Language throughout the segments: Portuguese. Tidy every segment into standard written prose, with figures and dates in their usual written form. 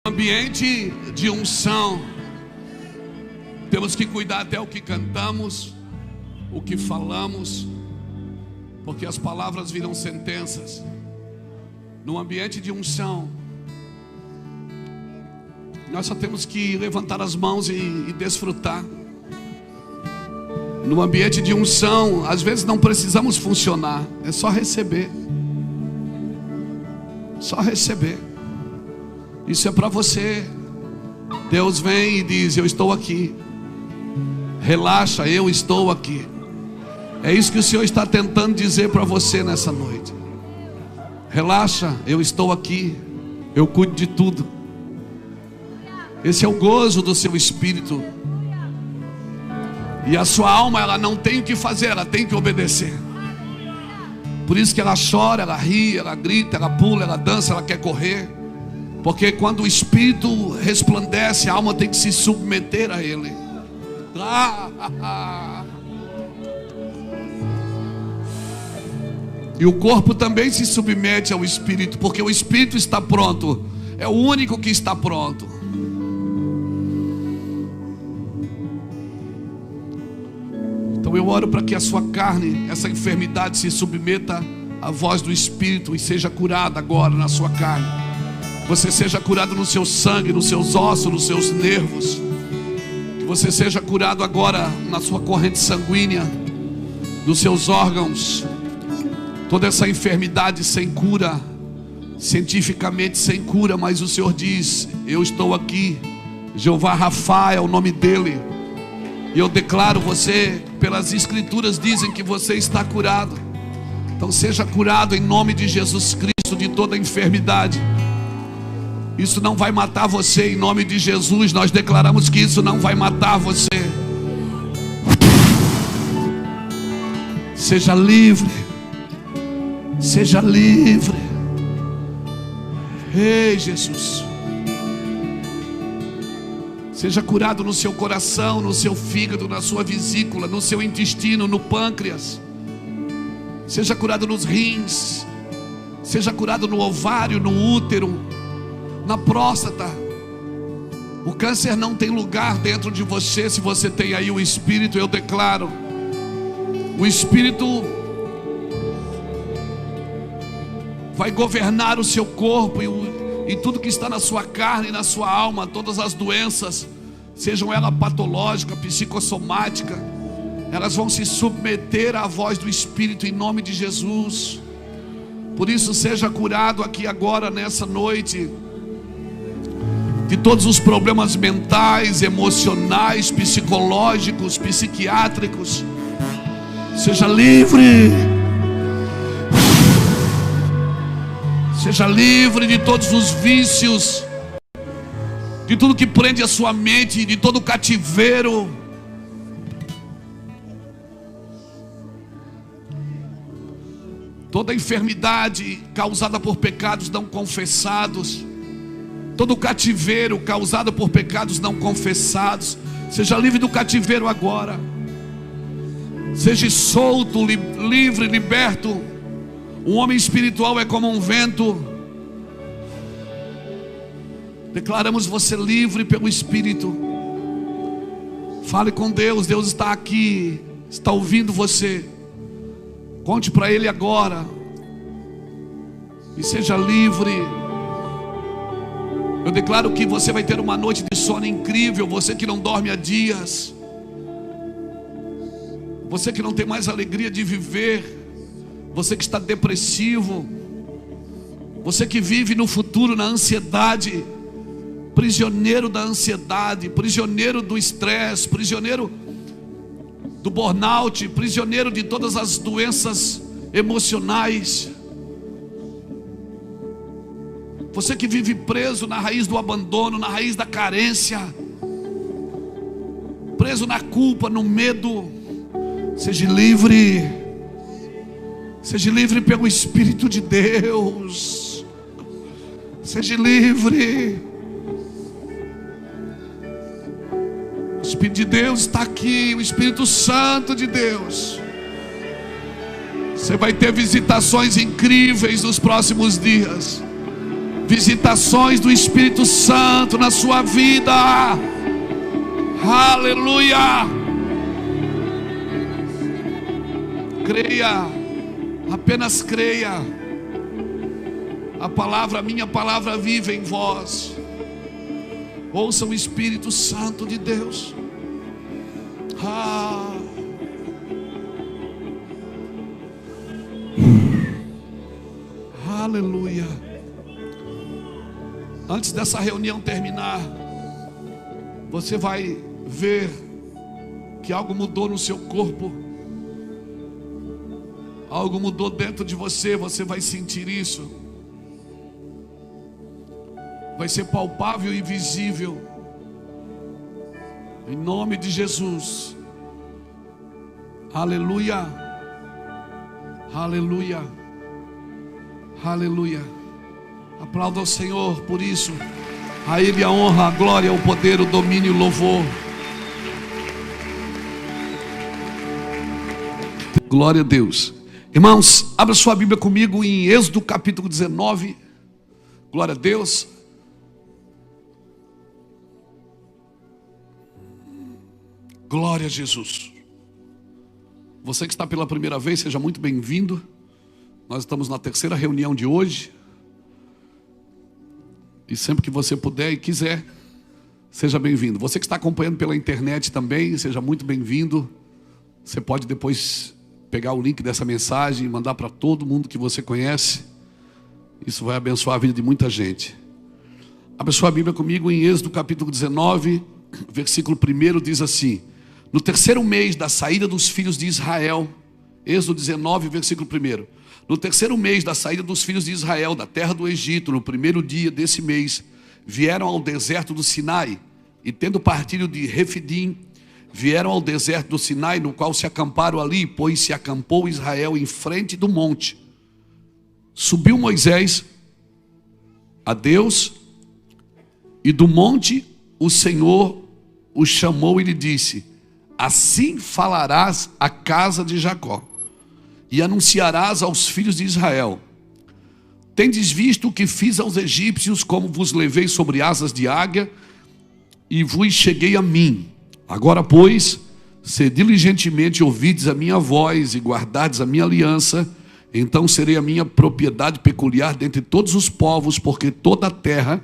Ambiente de unção, temos que cuidar até o que cantamos, o que falamos, porque as palavras viram sentenças. No ambiente de unção, nós só temos que levantar as mãos e desfrutar. No ambiente de unção, às vezes não precisamos funcionar, é só receber. Só receber. Isso é para você. Deus vem e diz: eu estou aqui. Relaxa, eu estou aqui. É isso que o Senhor está tentando dizer para você nessa noite. Relaxa, eu estou aqui. Eu cuido de tudo. Esse é o gozo do seu espírito. E a sua alma, ela não tem o que fazer, ela tem que obedecer. Por isso que ela chora, ela ri, ela grita, ela pula, ela dança, ela quer correr. Porque quando o espírito resplandece, a alma tem que se submeter a ele. E o corpo também se submete ao espírito, porque o espírito está pronto. É o único que está pronto. Então eu oro para que a sua carne, essa enfermidade, se submeta à voz do espírito e seja curada agora na sua carne. Você seja curado no seu sangue, nos seus ossos, nos seus nervos. Que você seja curado agora na sua corrente sanguínea, nos seus órgãos. Toda essa enfermidade sem cura, cientificamente sem cura, mas o Senhor diz: eu estou aqui. Jeová Rafa é o nome dele. E eu declaro você, pelas escrituras dizem que você está curado. Então seja curado em nome de Jesus Cristo de toda enfermidade. Isso não vai matar você, em nome de Jesus. Nós declaramos que isso não vai matar você. Seja livre. Seja livre. Ei, Jesus. Seja curado no seu coração, no seu fígado, na sua vesícula, no seu intestino, no pâncreas. Seja curado nos rins. Seja curado no ovário, no útero, na próstata. O câncer não tem lugar dentro de você. Se você tem aí o Espírito, eu declaro: o Espírito vai governar o seu corpo e tudo que está na sua carne e na sua alma. Todas as doenças, sejam elas patológicas, psicossomáticas, elas vão se submeter à voz do Espírito em nome de Jesus. Por isso seja curado aqui agora nessa noite de todos os problemas mentais, emocionais, psicológicos, psiquiátricos. Seja livre. Seja livre de todos os vícios, de tudo que prende a sua mente, de todo o cativeiro. Toda enfermidade causada por pecados não confessados, todo o cativeiro causado por pecados não confessados. Seja livre do cativeiro agora. Seja solto, livre, liberto. Um homem espiritual é como um vento. Declaramos você livre pelo Espírito. Fale com Deus. Deus está aqui, está ouvindo você. Conte para Ele agora. E seja livre. Eu declaro que você vai ter uma noite de sono incrível. Você que não dorme há dias, você que não tem mais alegria de viver, você que está depressivo, você que vive no futuro na ansiedade, prisioneiro da ansiedade, prisioneiro do estresse, prisioneiro do burnout, prisioneiro de todas as doenças emocionais. Você que vive preso na raiz do abandono, na raiz da carência, preso na culpa, no medo. Seja livre. Seja livre pelo Espírito de Deus. Seja livre. O Espírito de Deus está aqui. O Espírito Santo de Deus. Você vai ter visitações incríveis nos próximos dias. Visitações do Espírito Santo na sua vida. Aleluia. Creia, apenas creia. A palavra, minha palavra vive em vós. Ouça o Espírito Santo de Deus. Aleluia. Antes dessa reunião terminar, você vai ver que algo mudou no seu corpo. Algo mudou dentro de você. Você vai sentir isso. Vai ser palpável e visível. Em nome de Jesus. Aleluia. Aleluia. Aleluia. Aplauda ao Senhor por isso. A Ele a honra, a glória, o poder, o domínio e o louvor. Glória a Deus. Irmãos, abra sua Bíblia comigo em Êxodo capítulo 19. Glória a Deus. Glória a Jesus. Você que está pela primeira vez, seja muito bem-vindo. Nós estamos na terceira reunião de hoje. E sempre que você puder e quiser, seja bem-vindo. Você que está acompanhando pela internet também, seja muito bem-vindo. Você pode depois pegar o link dessa mensagem e mandar para todo mundo que você conhece. Isso vai abençoar a vida de muita gente. Abra sua Bíblia comigo em Êxodo capítulo 19, versículo 1 diz assim: no terceiro mês da saída dos filhos de Israel, Êxodo 19, versículo 1. No terceiro mês da saída dos filhos de Israel da terra do Egito, no primeiro dia desse mês, vieram ao deserto do Sinai, e tendo partido de Refidim, vieram ao deserto do Sinai, no qual se acamparam ali, pois se acampou Israel em frente do monte. Subiu Moisés a Deus, e do monte o Senhor o chamou e lhe disse: assim falarás à casa de Jacó, e anunciarás aos filhos de Israel: tendes visto o que fiz aos egípcios, como vos levei sobre asas de águia, e vos cheguei a mim. Agora, pois, se diligentemente ouvides a minha voz, e guardardes a minha aliança, então serei a minha propriedade peculiar dentre todos os povos, porque toda a terra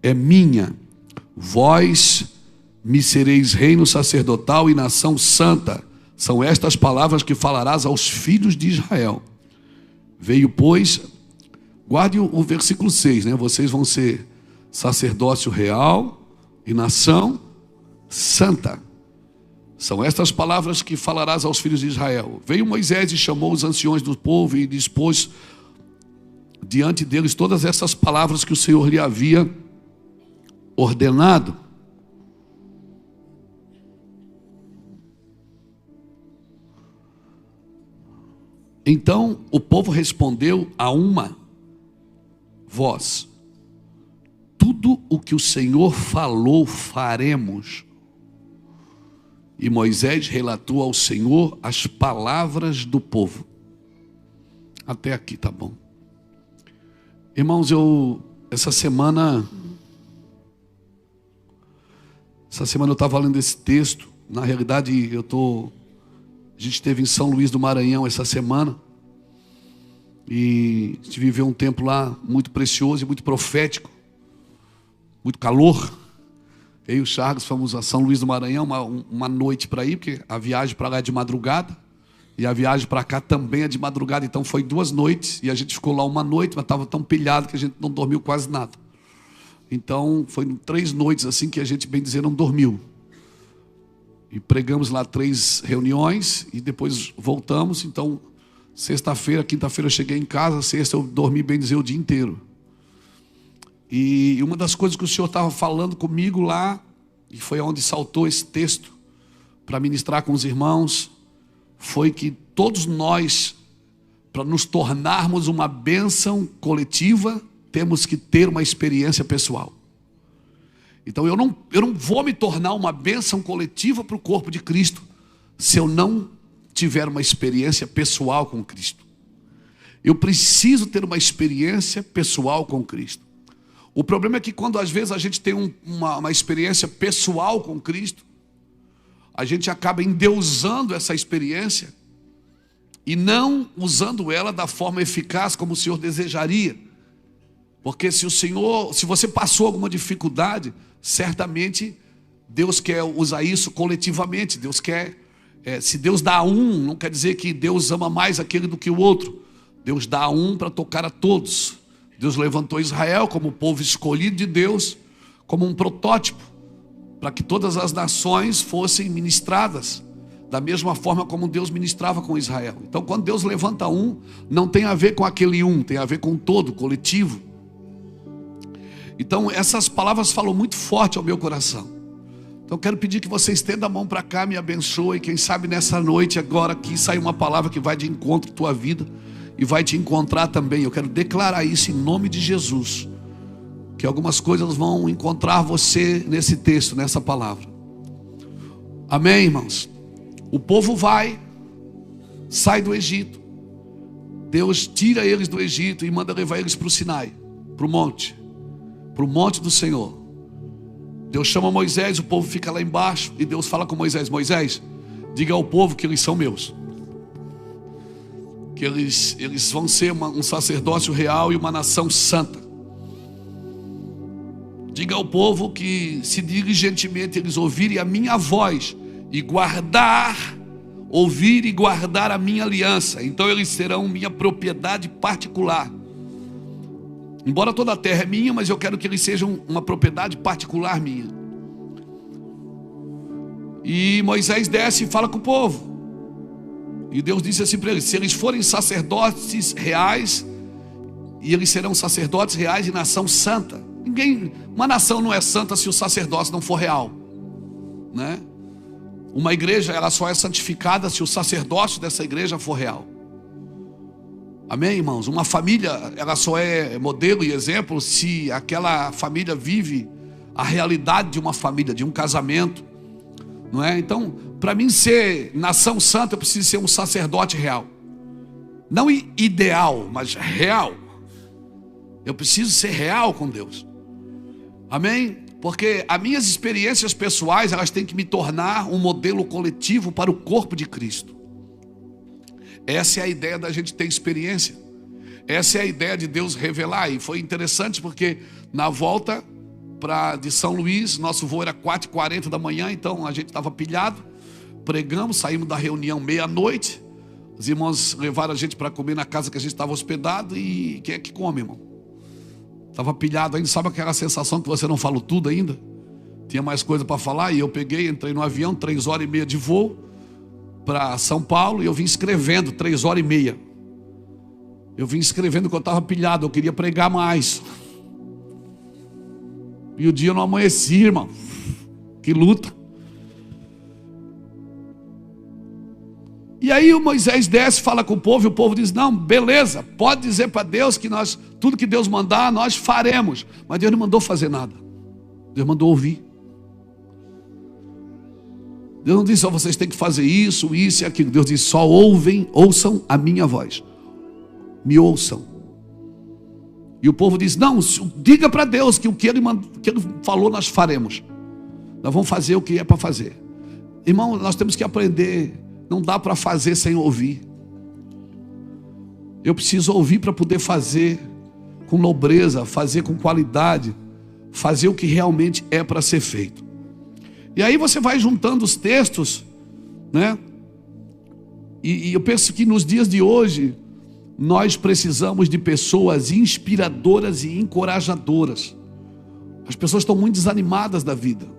é minha. Vós me sereis reino sacerdotal e nação santa. São estas palavras que falarás aos filhos de Israel. Veio, pois, guarde o versículo 6, né? Vocês vão ser sacerdócio real e nação santa. São estas palavras que falarás aos filhos de Israel. Veio Moisés e chamou os anciões do povo e dispôs diante deles todas essas palavras que o Senhor lhe havia ordenado. Então o povo respondeu a uma voz: tudo o que o Senhor falou faremos. E Moisés relatou ao Senhor as palavras do povo. Até aqui tá bom. Irmãos, essa semana eu estava lendo esse texto. Na realidade, a gente esteve em São Luís do Maranhão essa semana, e a gente viveu um tempo lá muito precioso e muito profético, muito calor. Eu e o Charles fomos a São Luís do Maranhão uma noite para ir, porque a viagem para lá é de madrugada, e a viagem para cá também é de madrugada, então foi 2 noites, e a gente ficou lá uma noite, mas estava tão pilhado que a gente não dormiu quase nada. Então foi 3 noites assim que a gente, bem dizer, não dormiu. E pregamos lá 3 reuniões e depois voltamos. Então, sexta-feira, quinta-feira eu cheguei em casa, sexta eu dormi, bem dizer, o dia inteiro. E uma das coisas que o Senhor estava falando comigo lá, e foi onde saltou esse texto para ministrar com os irmãos, foi que todos nós, para nos tornarmos uma bênção coletiva, temos que ter uma experiência pessoal. Então eu não vou me tornar uma bênção coletiva para o corpo de Cristo se eu não tiver uma experiência pessoal com Cristo. Eu preciso ter uma experiência pessoal com Cristo. O problema é que quando às vezes a gente tem uma experiência pessoal com Cristo, a gente acaba endeusando essa experiência e não usando ela da forma eficaz como o Senhor desejaria. Porque se você passou alguma dificuldade, certamente Deus quer usar isso coletivamente. Deus quer, se Deus dá a um, não quer dizer que Deus ama mais aquele do que o outro. Deus dá a um para tocar a todos. Deus levantou Israel como o povo escolhido de Deus, como um protótipo, para que todas as nações fossem ministradas da mesma forma como Deus ministrava com Israel. Então, quando Deus levanta um, não tem a ver com aquele um, tem a ver com o todo, coletivo. Então, essas palavras falam muito forte ao meu coração. Então, eu quero pedir que você estenda a mão para cá, me abençoe. Quem sabe nessa noite, agora aqui, sai uma palavra que vai de encontro à tua vida e vai te encontrar também. Eu quero declarar isso em nome de Jesus, que algumas coisas vão encontrar você nesse texto, nessa palavra. Amém, irmãos? O povo sai do Egito. Deus tira eles do Egito e manda levar eles para o Sinai, para o monte do Senhor. Deus chama Moisés, o povo fica lá embaixo e Deus fala com Moisés: Moisés, diga ao povo que eles são meus, que eles vão ser um sacerdócio real e uma nação santa. Diga ao povo que, se diligentemente eles ouvirem a minha voz e ouvir e guardar a minha aliança, então eles serão minha propriedade particular. Embora toda a terra é minha, mas eu quero que eles sejam uma propriedade particular minha. E Moisés desce e fala com o povo. E Deus disse assim para eles: se eles forem sacerdotes reais, e eles serão sacerdotes reais e nação santa. Uma nação não é santa se o sacerdócio não for real, né? Uma igreja, ela só é santificada se o sacerdócio dessa igreja for real. Amém, irmãos? Uma família, ela só é modelo e exemplo se aquela família vive a realidade de uma família, de um casamento, não é? Então, para mim ser nação santa, eu preciso ser um sacerdote real. Não ideal, mas real. Eu preciso ser real com Deus. Amém? Porque as minhas experiências pessoais, elas têm que me tornar um modelo coletivo para o corpo de Cristo. Essa é a ideia da gente ter experiência. Essa é a ideia de Deus revelar. E foi interessante porque na volta de São Luís, nosso voo era 4h40 da manhã, então a gente estava pilhado. Pregamos, saímos da reunião meia-noite. Os irmãos levaram a gente para comer na casa que a gente estava hospedado. E quem é que come, irmão? Estava pilhado ainda. Sabe aquela sensação que você não falou tudo ainda? Tinha mais coisa para falar. E eu entrei no avião, 3h30 de voo para São Paulo. E eu vim escrevendo 3h30. Eu vim escrevendo que eu estava pilhado. Eu queria pregar mais. E o dia não amanhecia, irmão. Que luta. E aí o Moisés desce, fala com o povo, e o povo diz: não, beleza, pode dizer para Deus que tudo que Deus mandar, nós faremos. Mas Deus não mandou fazer nada. Deus mandou ouvir. Deus não disse só vocês têm que fazer isso e aquilo. Deus disse: só ouçam a minha voz. Me ouçam. E o povo diz: não, diga para Deus que o que ele falou nós faremos. Nós vamos fazer o que é para fazer. Irmão, nós temos que aprender. Não dá para fazer sem ouvir. Eu preciso ouvir para poder fazer com nobreza, fazer com qualidade, fazer o que realmente é para ser feito. E aí você vai juntando os textos, né? E eu penso que nos dias de hoje nós precisamos de pessoas inspiradoras e encorajadoras. As pessoas estão muito desanimadas da vida.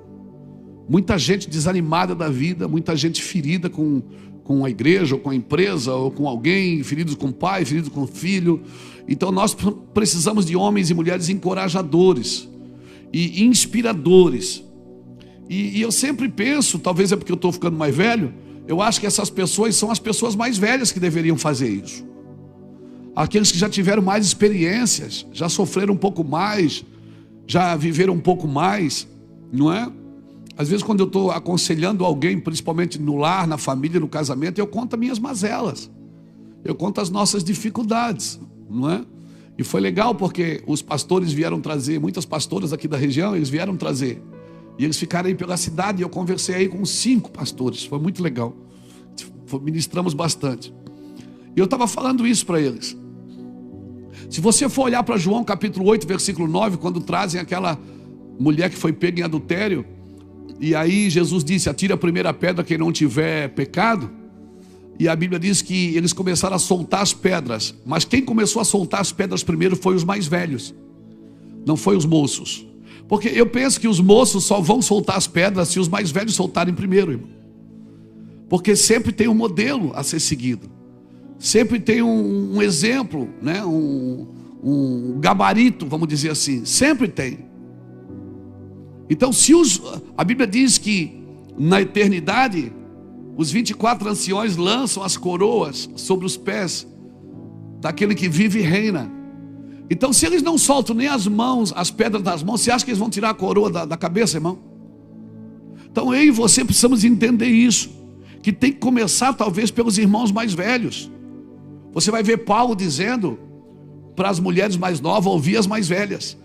Muita gente desanimada da vida, muita gente ferida com a igreja, ou com a empresa, ou com alguém, feridos com o pai, feridos com o filho. Então nós precisamos de homens e mulheres encorajadores e inspiradores. E eu sempre penso, talvez é porque eu estou ficando mais velho, eu acho que essas pessoas são as pessoas mais velhas que deveriam fazer isso. Aqueles que já tiveram mais experiências, já sofreram um pouco mais, já viveram um pouco mais, não é? Às vezes quando eu estou aconselhando alguém, principalmente no lar, na família, no casamento, eu conto as minhas mazelas. Eu conto as nossas dificuldades, não é? E foi legal porque os pastores vieram trazer, muitas pastoras aqui da região, eles vieram trazer. E eles ficaram aí pela cidade e eu conversei aí com 5 pastores. Foi muito legal. Ministramos bastante. E eu estava falando isso para eles. Se você for olhar para João capítulo 8, versículo 9, quando trazem aquela mulher que foi pega em adultério, e aí Jesus disse, atire a primeira pedra quem não tiver pecado. E a Bíblia diz que eles começaram a soltar as pedras. Mas quem começou a soltar as pedras primeiro foi os mais velhos. Não foi os moços. Porque eu penso que os moços só vão soltar as pedras se os mais velhos soltarem primeiro, irmão. Porque sempre tem um modelo a ser seguido. Sempre tem um exemplo, né? um gabarito, vamos dizer assim. Sempre tem. Então, a Bíblia diz que na eternidade, os 24 anciões lançam as coroas sobre os pés daquele que vive e reina. Então, se eles não soltam nem as mãos, as pedras das mãos, você acha que eles vão tirar a coroa da cabeça, irmão? Então, eu e você precisamos entender isso. Que tem que começar talvez pelos irmãos mais velhos. Você vai ver Paulo dizendo para as mulheres mais novas ouvir as mais velhas.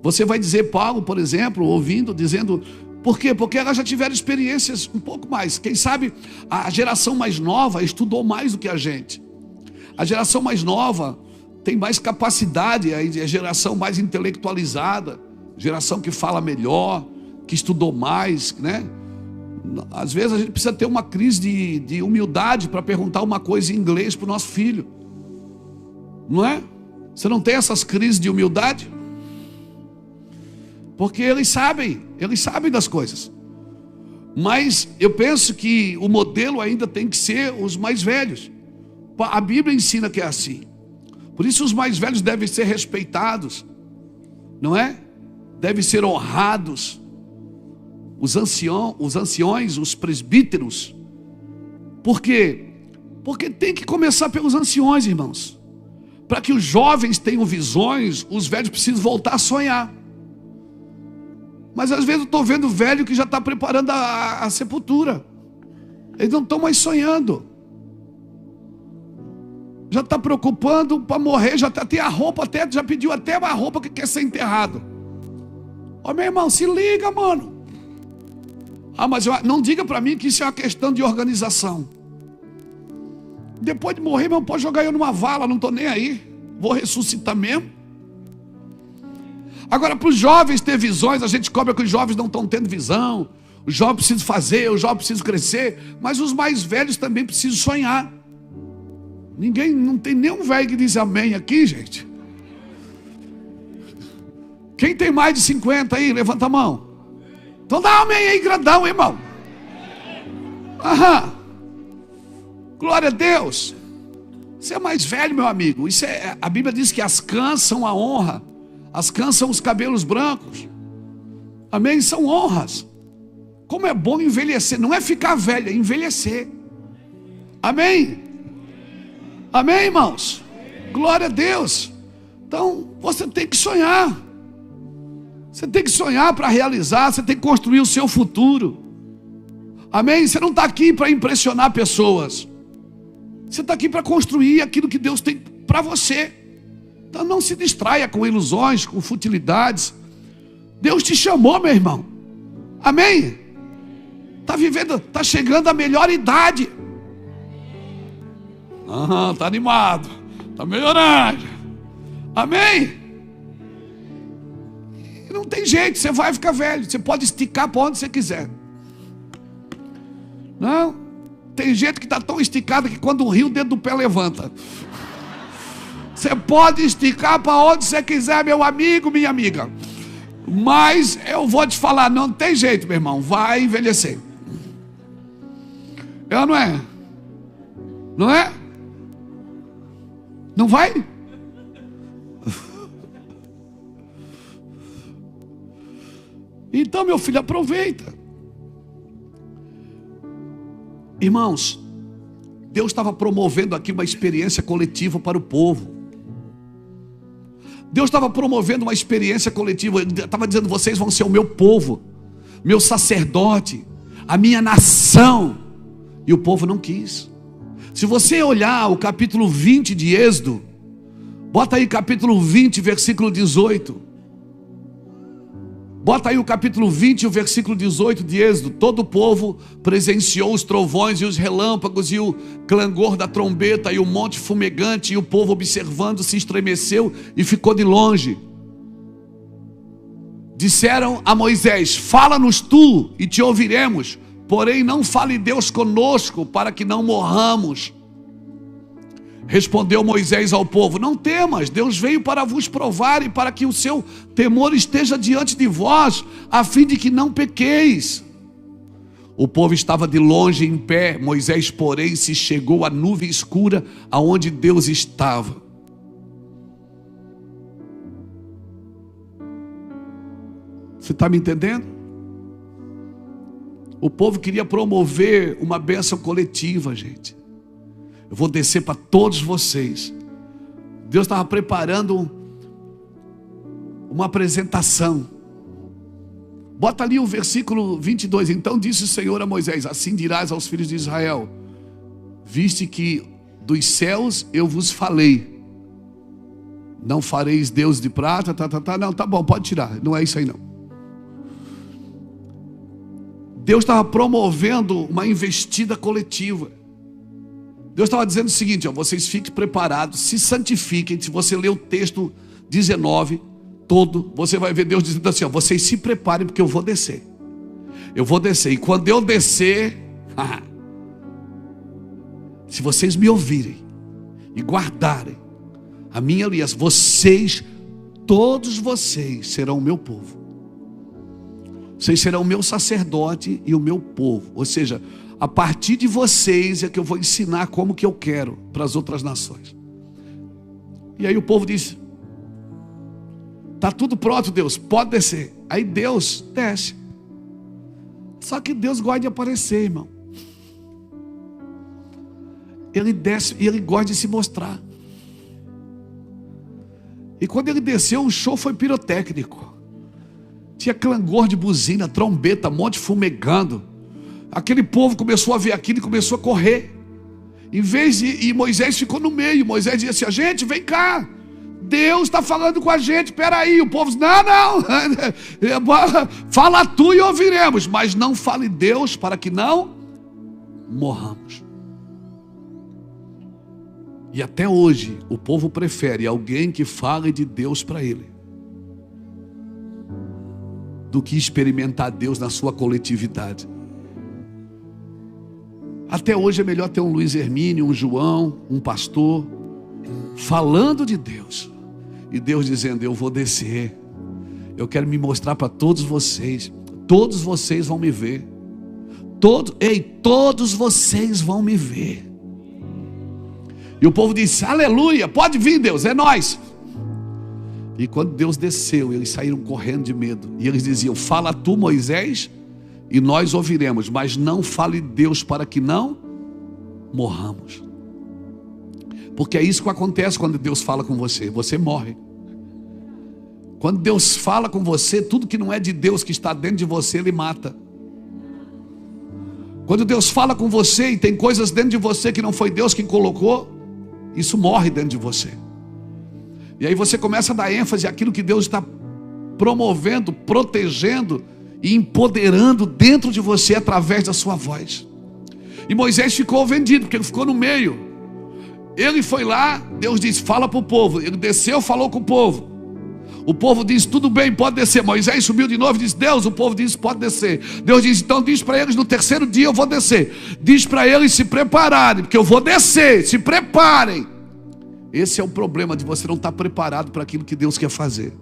Você vai dizer Paulo, por exemplo, dizendo... Por quê? Porque elas já tiveram experiências um pouco mais. Quem sabe a geração mais nova estudou mais do que a gente. A geração mais nova tem mais capacidade, a geração mais intelectualizada, geração que fala melhor, que estudou mais, né? Às vezes a gente precisa ter uma crise de humildade para perguntar uma coisa em inglês para o nosso filho. Não é? Você não tem essas crises de humildade? Porque eles sabem das coisas. Mas eu penso que o modelo ainda tem que ser os mais velhos. A Bíblia ensina que é assim. Por isso os mais velhos devem ser respeitados, não é? Devem ser honrados. Os anciões, os presbíteros. Por quê? Porque tem que começar pelos anciões, irmãos. Para que os jovens tenham visões, os velhos precisam voltar a sonhar. Mas às vezes eu estou vendo velho que já está preparando a sepultura. Eles não estão mais sonhando. Já está preocupando para morrer, já tem a roupa até, já pediu até uma roupa que quer ser enterrado. Ó, meu irmão, se liga, mano. Ah, mas não diga para mim que isso é uma questão de organização. Depois de morrer, irmão, pode jogar eu numa vala, não estou nem aí. Vou ressuscitar mesmo. Agora, para os jovens ter visões, a gente cobra que os jovens não estão tendo visão. Os jovens precisam fazer, os jovens precisam crescer. Mas os mais velhos também precisam sonhar. Não tem nenhum velho que diz amém aqui, gente. Quem tem mais de 50 aí, levanta a mão. Então dá amém aí, grandão, irmão. Aham. Glória a Deus. Você é mais velho, meu amigo. A Bíblia diz que as cãs são a honra. As cãs são os cabelos brancos. Amém? São honras. Como é bom envelhecer. Não é ficar velho, é envelhecer. Amém? Amém, irmãos? Glória a Deus. Então, você tem que sonhar. Você tem que sonhar para realizar. Você tem que construir o seu futuro. Amém? Você não está aqui para impressionar pessoas. Você está aqui para construir aquilo que Deus tem para você. Então não se distraia com ilusões, com futilidades. Deus te chamou, meu irmão. Amém? Está chegando a melhor idade. Está animado. Está melhorando. Amém? E não tem jeito, você vai ficar velho. Você pode esticar para onde você quiser. Não? Tem gente que está tão esticada que quando ri o dedo do pé levanta. Você pode esticar para onde você quiser, meu amigo, minha amiga. Mas eu vou te falar, não tem jeito, meu irmão. Vai envelhecer. Não é? Não é? Não vai? Então, meu filho, aproveita. Irmãos, Deus estava promovendo aqui uma experiência coletiva para o povo. Deus estava promovendo uma experiência coletiva. Ele estava dizendo, vocês vão ser o meu povo, meu sacerdote, a minha nação. E o povo não quis. Se você olhar o capítulo 20 de Êxodo, Bota aí capítulo 20, versículo 18. Bota aí o capítulo 20 e o versículo 18 de Êxodo. Todo o povo presenciou os trovões e os relâmpagos e o clangor da trombeta e o monte fumegante, e o povo observando se estremeceu e ficou de longe. Disseram a Moisés: fala-nos tu e te ouviremos, porém não fale Deus conosco para que não morramos. Respondeu Moisés ao povo: não temas, Deus veio para vos provar e para que o seu temor esteja diante de vós, a fim de que não pequeis. O povo estava de longe em pé, Moisés, porém, se chegou à nuvem escura aonde Deus estava. Você está me entendendo? O povo queria promover uma bênção coletiva, gente. Eu vou descer para todos vocês. Deus estava preparando uma apresentação. Bota ali o versículo 22. Então disse o Senhor a Moisés: assim dirás aos filhos de Israel: viste que dos céus eu vos falei, não fareis Deus de prata, não, tá bom, pode tirar, não é isso aí não. Deus estava promovendo uma investida coletiva. Deus estava dizendo o seguinte: ó, vocês fiquem preparados, se santifiquem. Se você ler o texto 19 todo, você vai ver Deus dizendo assim: ó, vocês se preparem porque eu vou descer. Eu vou descer, e quando eu descer, se vocês me ouvirem e guardarem a minha aliança, vocês, todos vocês serão o meu povo. Vocês serão o meu sacerdote e o meu povo. Ou seja, a partir de vocês é que eu vou ensinar como que eu quero para as outras nações. E aí o povo disse: está tudo pronto, Deus, pode descer. Aí Deus desce. Só que Deus gosta de aparecer, irmão. Ele desce e ele gosta de se mostrar. E quando ele desceu, o show foi pirotécnico. Tinha clangor de buzina, trombeta, monte fumegando. Aquele povo começou a ver aquilo e começou a correr. E Moisés ficou no meio. Moisés disse assim: gente, vem cá, Deus está falando com a gente, peraí. O povo disse: não, fala tu e ouviremos, mas não fale Deus para que não morramos. E até hoje o povo prefere alguém que fale de Deus para ele do que experimentar Deus na sua coletividade. Até hoje é melhor ter um Luiz Hermínio, um João, um pastor falando de Deus, e Deus dizendo: eu vou descer, eu quero me mostrar para todos vocês vão me ver, todos vocês vão me ver. E o povo disse: aleluia, pode vir Deus, é nós. E quando Deus desceu, eles saíram correndo de medo. E eles diziam: fala tu, Moisés, e nós ouviremos, mas não fale Deus para que não morramos. Porque é isso que acontece quando Deus fala com você: você morre. Quando Deus fala com você, tudo que não é de Deus que está dentro de você, Ele mata. Quando Deus fala com você e tem coisas dentro de você que não foi Deus quem colocou, isso morre dentro de você. E aí você começa a dar ênfase àquilo que Deus está promovendo, protegendo e empoderando dentro de você através da sua voz. E Moisés ficou vendido, porque ele ficou no meio. Ele foi lá, Deus disse: fala para o povo. Ele desceu, falou com o povo. O povo disse: tudo bem, pode descer. Moisés subiu de novo e disse: Deus, o povo disse: pode descer. Deus disse: então diz para eles, no terceiro dia eu vou descer. Diz para eles se prepararem, porque eu vou descer, se preparem. Esse é o problema de você não estar preparado para aquilo que Deus quer fazer.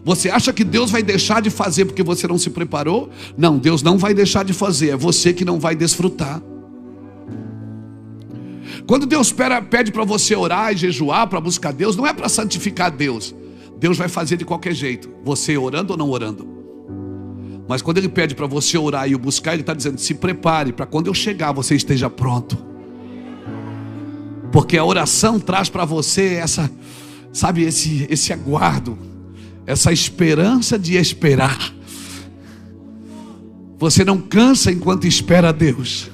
Você acha que Deus vai deixar de fazer porque você não se preparou? Não, Deus não vai deixar de fazer, é você que não vai desfrutar. Quando Deus pede para você orar e jejuar para buscar Deus, não é para santificar Deus. Deus vai fazer de qualquer jeito, você orando ou não orando. Mas quando Ele pede para você orar e o buscar, Ele está dizendo: se prepare para quando eu chegar você esteja pronto. Porque a oração traz para você essa, sabe, esse aguardo, essa esperança de esperar. Você não cansa enquanto espera a Deus.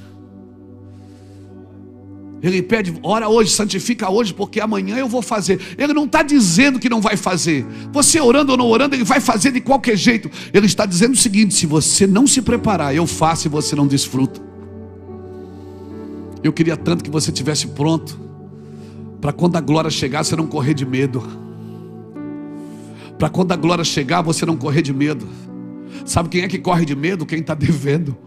Ele pede, ora hoje, santifica hoje, porque amanhã eu vou fazer. Ele não está dizendo que não vai fazer. Você orando ou não orando, ele vai fazer de qualquer jeito. Ele está dizendo o seguinte: se você não se preparar, eu faço e você não desfruta. Eu queria tanto que você estivesse pronto, para quando a glória chegar, você não correr de medo. Para quando a glória chegar, você não correr de medo. Sabe quem é que corre de medo? Quem está devendo.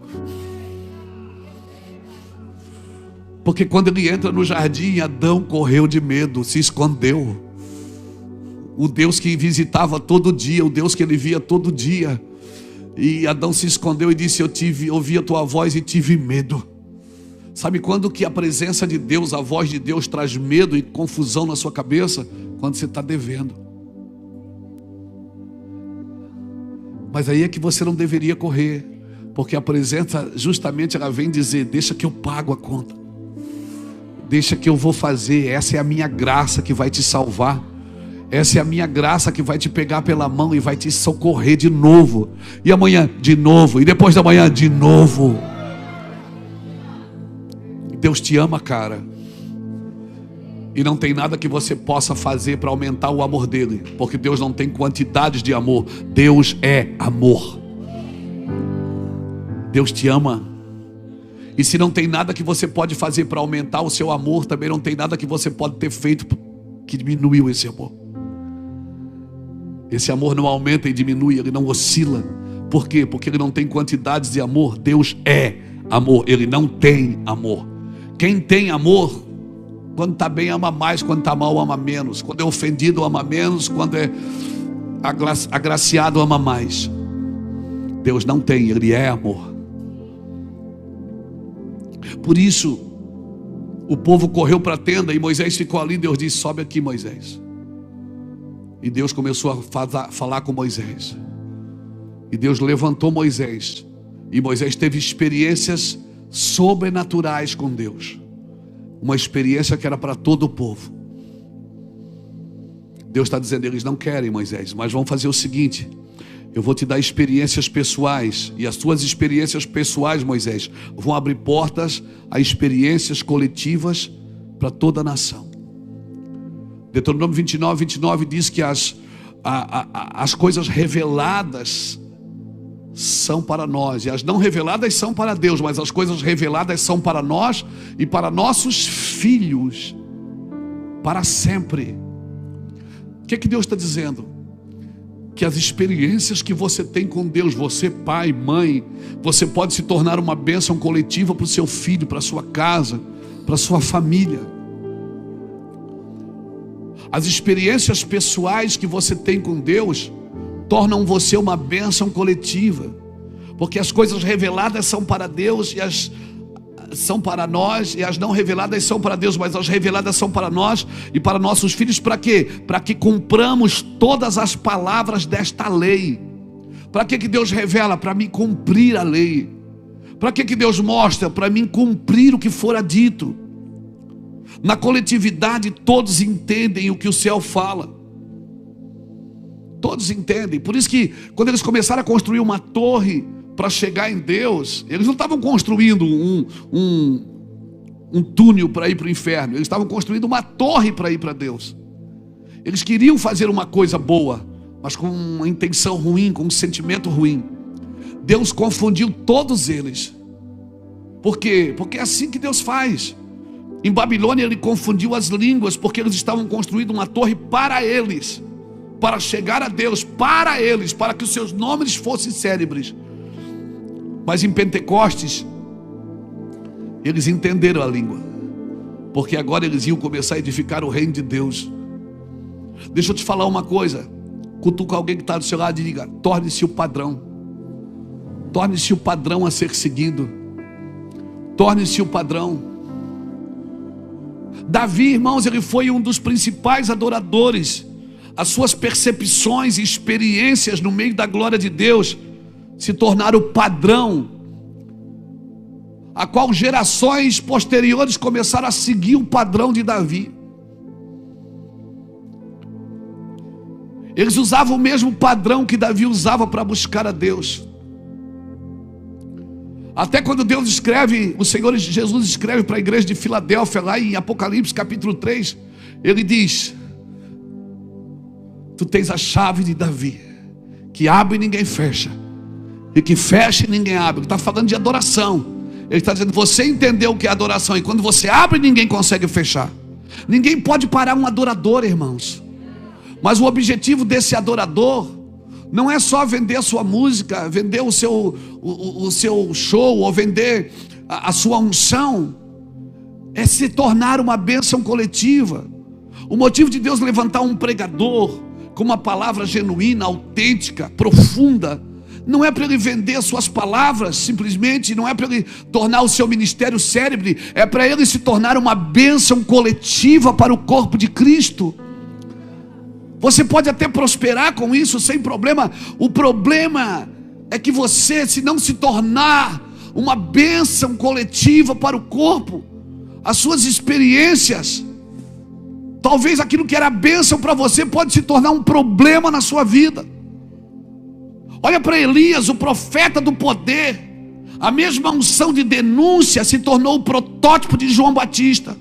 Porque quando ele entra no jardim, Adão correu de medo, se escondeu. O Deus que visitava todo dia, o Deus que ele via todo dia. E Adão se escondeu e disse: ouvi a tua voz e tive medo. Sabe quando que a presença de Deus, a voz de Deus traz medo e confusão na sua cabeça? Quando você está devendo. Mas aí é que você não deveria correr, porque a presença justamente ela vem dizer: deixa que eu pago a conta. Deixa que eu vou fazer. Essa é a minha graça que vai te salvar. Essa é a minha graça que vai te pegar pela mão e vai te socorrer de novo. E amanhã de novo. E depois da manhã de novo. Deus te ama, cara. E não tem nada que você possa fazer para aumentar o amor dele, porque Deus não tem quantidades de amor. Deus é amor. Deus te ama. E se não tem nada que você pode fazer para aumentar o seu amor, também não tem nada que você pode ter feito que diminuiu esse amor. Esse amor não aumenta e diminui, ele não oscila. Por quê? Porque ele não tem quantidades de amor. Deus é amor, ele não tem amor. Quem tem amor, quando está bem ama mais, quando está mal ama menos. Quando é ofendido ama menos, quando é agraciado ama mais. Deus não tem, ele é amor. Por isso, o povo correu para a tenda e Moisés ficou ali. Deus disse: sobe aqui, Moisés. E Deus começou a falar com Moisés. E Deus levantou Moisés. E Moisés teve experiências sobrenaturais com Deus. Uma experiência que era para todo o povo. Deus está dizendo: eles não querem, Moisés, mas vão fazer o seguinte: eu vou te dar experiências pessoais. E as tuas experiências pessoais, Moisés, vão abrir portas a experiências coletivas para toda a nação. Deuteronômio 29 diz que as coisas reveladas são para nós, e as não reveladas são para Deus, mas as coisas reveladas são para nós e para nossos filhos, para sempre. O que Deus está dizendo? Que as experiências que você tem com Deus, você pai, mãe, você pode se tornar uma bênção coletiva para o seu filho, para a sua casa, para a sua família. As experiências pessoais que você tem com Deus tornam você uma bênção coletiva, porque as coisas reveladas são para Deus e as são para nós, e as não reveladas são para Deus, mas as reveladas são para nós e para nossos filhos. Para quê? Para que cumpramos todas as palavras desta lei. Para que Deus revela? Para mim cumprir a lei. Para que Deus mostra? Para mim cumprir o que fora dito. Na coletividade todos entendem o que o céu fala. Todos entendem. Por isso que quando eles começaram a construir uma torre para chegar em Deus, eles não estavam construindo um túnel para ir para o inferno. Eles estavam construindo uma torre para ir para Deus. Eles queriam fazer uma coisa boa, mas com uma intenção ruim, com um sentimento ruim. Deus confundiu todos eles. Por quê? Porque é assim que Deus faz. Em Babilônia ele confundiu as línguas, porque eles estavam construindo uma torre para eles, para chegar a Deus, para eles, para que os seus nomes fossem célebres. Mas em Pentecostes eles entenderam a língua, porque agora eles iam começar a edificar o reino de Deus. Deixa eu te falar uma coisa. Cutuca alguém que está do seu lado e diga: torne-se o padrão. Torne-se o padrão a ser seguido. Torne-se o padrão. Davi, irmãos, ele foi um dos principais adoradores. As suas percepções e experiências no meio da glória de Deus se tornaram o padrão, a qual gerações posteriores começaram a seguir o padrão de Davi. Eles usavam o mesmo padrão que Davi usava para buscar a Deus. Até quando Deus escreve, o Senhor Jesus escreve para a igreja de Filadélfia, lá em Apocalipse capítulo 3, ele diz: tu tens a chave de Davi, que abre e ninguém fecha, e que fecha e ninguém abre. Ele está falando de adoração. Ele está dizendo: você entendeu o que é adoração, e quando você abre, ninguém consegue fechar. Ninguém pode parar um adorador, irmãos. Mas o objetivo desse adorador não é só vender a sua música, vender o seu show, ou vender a sua unção. É se tornar uma bênção coletiva. O motivo de Deus levantar um pregador com uma palavra genuína, autêntica, profunda, não é para ele vender as suas palavras simplesmente, não é para ele tornar o seu ministério célebre, é para ele se tornar uma bênção coletiva para o corpo de Cristo. Você pode até prosperar com isso sem problema. O problema é que você, se não se tornar uma bênção coletiva para o corpo, as suas experiências, talvez aquilo que era bênção para você pode se tornar um problema na sua vida. Olha para Elias, o profeta do poder. A mesma unção de denúncia se tornou o protótipo de João Batista.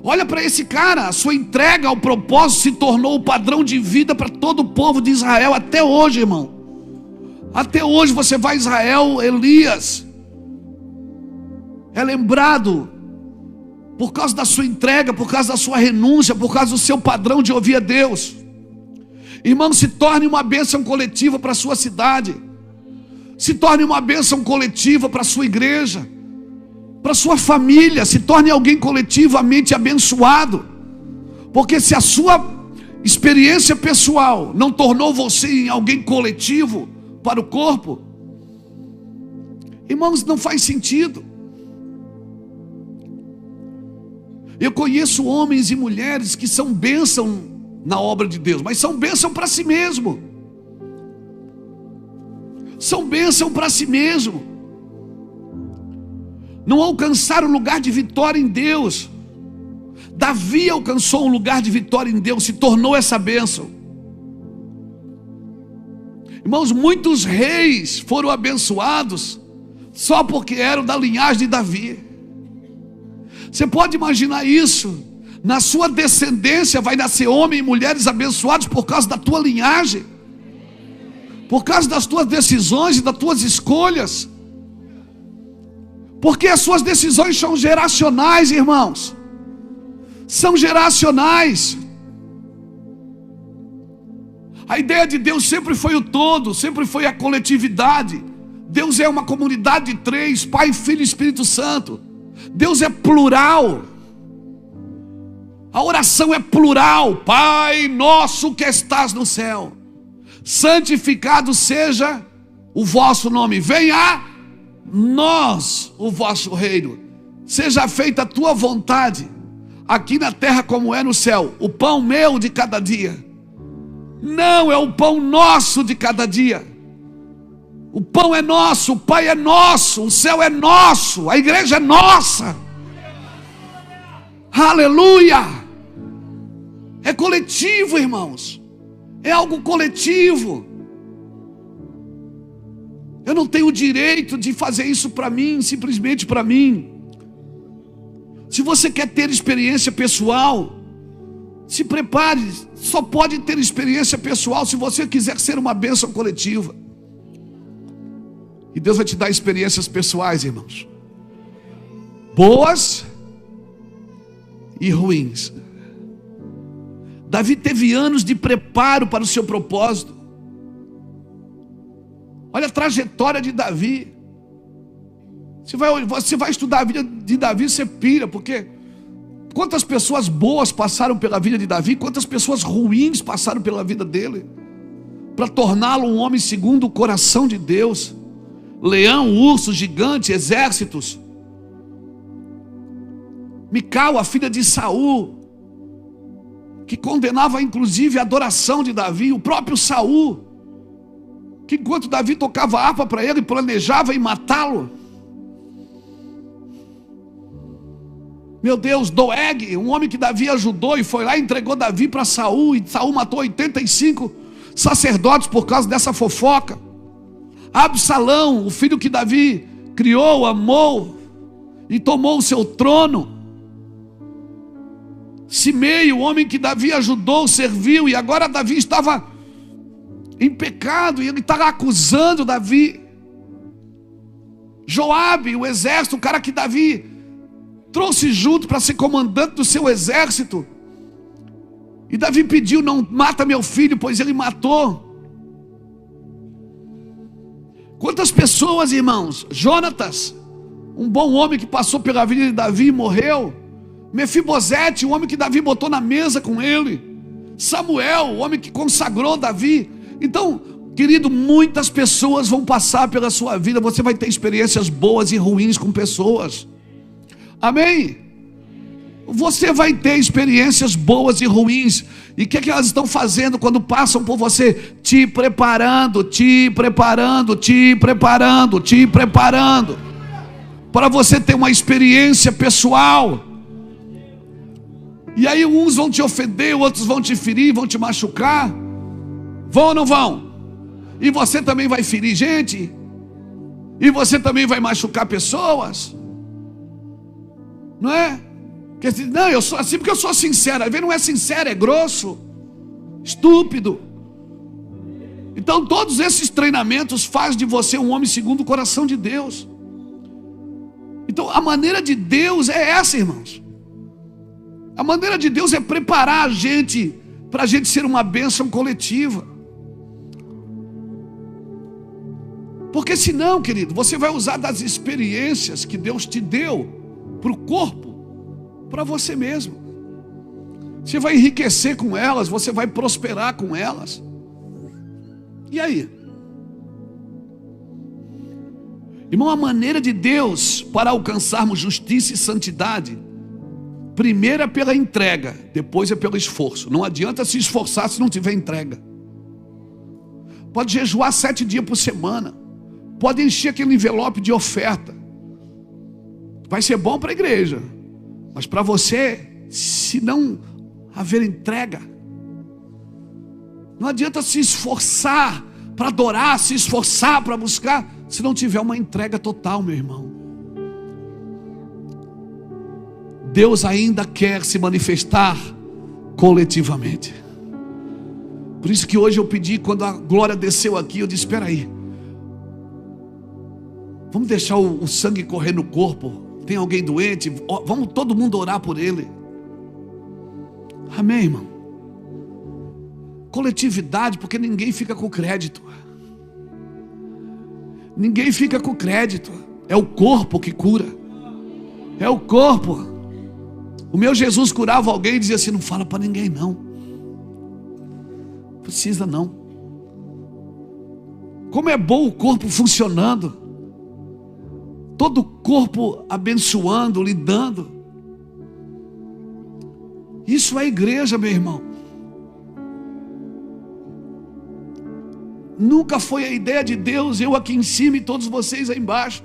Olha para esse cara, a sua entrega ao propósito se tornou o padrão de vida para todo o povo de Israel até hoje, irmão. Até hoje você vai a Israel, Elias é lembrado por causa da sua entrega, por causa da sua renúncia, por causa do seu padrão de ouvir a Deus. Irmão, se torne uma bênção coletiva para a sua cidade. Se torne uma bênção coletiva para a sua igreja, para a sua família. Se torne alguém coletivamente abençoado. Porque se a sua experiência pessoal não tornou você em alguém coletivo para o corpo, irmãos, não faz sentido. Eu conheço homens e mulheres que são bênção na obra de Deus, mas são bênção para si mesmo. São bênção para si mesmo. Não alcançaram o lugar de vitória em Deus. Davi alcançou um lugar de vitória em Deus, se tornou essa bênção. Irmãos, muitos reis foram abençoados só porque eram da linhagem de Davi. Você pode imaginar isso? Na sua descendência vai nascer homens e mulheres abençoados por causa da tua linhagem, por causa das tuas decisões e das tuas escolhas, porque as suas decisões são geracionais, irmãos. São geracionais. A ideia de Deus sempre foi o todo, sempre foi a coletividade. Deus é uma comunidade de três: Pai, Filho e Espírito Santo. Deus é plural. A oração é plural. Pai nosso que estás no céu, santificado seja o vosso nome. Venha a nós o vosso reino. Seja feita a tua vontade, aqui na terra como é no céu. O pão meu de cada dia. Não é o pão nosso de cada dia. O pão é nosso, o Pai é nosso, o céu é nosso, a igreja é nossa. Aleluia! É coletivo, irmãos. É algo coletivo. Eu não tenho o direito de fazer isso para mim, simplesmente para mim. Se você quer ter experiência pessoal, se prepare. Só pode ter experiência pessoal se você quiser ser uma bênção coletiva. E Deus vai te dar experiências pessoais, irmãos, boas e ruins. Davi teve anos de preparo para o seu propósito. Olha a trajetória de Davi. Você vai estudar a vida de Davi, você pira, porque quantas pessoas boas passaram pela vida de Davi, quantas pessoas ruins passaram pela vida dele, para torná-lo um homem segundo o coração de Deus. Leão, urso, gigante, exércitos. Mical, a filha de Saul, que condenava inclusive a adoração de Davi. O próprio Saul, que enquanto Davi tocava harpa para ele, planejava em matá-lo. Meu Deus, Doeg, um homem que Davi ajudou e foi lá e entregou Davi para Saul, e Saul matou 85 sacerdotes por causa dessa fofoca. Absalão, o filho que Davi criou, amou e tomou o seu trono. Simei, o homem que Davi ajudou, serviu, e agora Davi estava em pecado e ele estava acusando Davi. Joabe, o exército, o cara que Davi trouxe junto para ser comandante do seu exército, e Davi pediu: não mata meu filho, pois ele matou. Quantas pessoas, irmãos? Jonatas, um bom homem que passou pela vida de Davi e morreu. Mefibosete, o homem que Davi botou na mesa com ele. Samuel, o homem que consagrou Davi. Então, querido, muitas pessoas vão passar pela sua vida. Você vai ter experiências boas e ruins com pessoas. Amém? Você vai ter experiências boas e ruins. E o que elas estão fazendo quando passam por você? Te preparando, te preparando, te preparando, te preparando, para você ter uma experiência pessoal. E aí uns vão te ofender, outros vão te ferir, vão te machucar. Vão ou não vão? E você também vai ferir gente. E você também vai machucar pessoas. Não é? Não, eu sou assim porque eu sou sincero. Às vezes não é sincero, é grosso, estúpido. Então todos esses treinamentos fazem de você um homem segundo o coração de Deus. Então a maneira de Deus é essa, irmãos. A maneira de Deus é preparar a gente para a gente ser uma bênção coletiva. Porque senão, querido, você vai usar das experiências que Deus te deu para o corpo, para você mesmo. Você vai enriquecer com elas, você vai prosperar com elas. E aí? Irmão, a maneira de Deus para alcançarmos justiça e santidade, primeiro é pela entrega, depois é pelo esforço. Não adianta se esforçar se não tiver entrega. Pode jejuar 7 dias por semana, pode encher aquele envelope de oferta, vai ser bom para a igreja, mas para você, se não haver entrega, não adianta se esforçar para adorar, se esforçar para buscar, se não tiver uma entrega total, meu irmão. Deus ainda quer se manifestar coletivamente. Por isso que hoje eu pedi, quando a glória desceu aqui, eu disse: espera aí, vamos deixar o sangue correr no corpo. Tem alguém doente? Vamos todo mundo orar por ele. Amém, irmão? Coletividade, porque ninguém fica com crédito. Ninguém fica com crédito. É o corpo que cura. É o corpo. O meu Jesus curava alguém e dizia assim: não fala para ninguém não. Precisa não. Como é bom o corpo funcionando. Todo o corpo abençoando, lidando. Isso é igreja, meu irmão. Nunca foi a ideia de Deus, eu aqui em cima e todos vocês aí embaixo.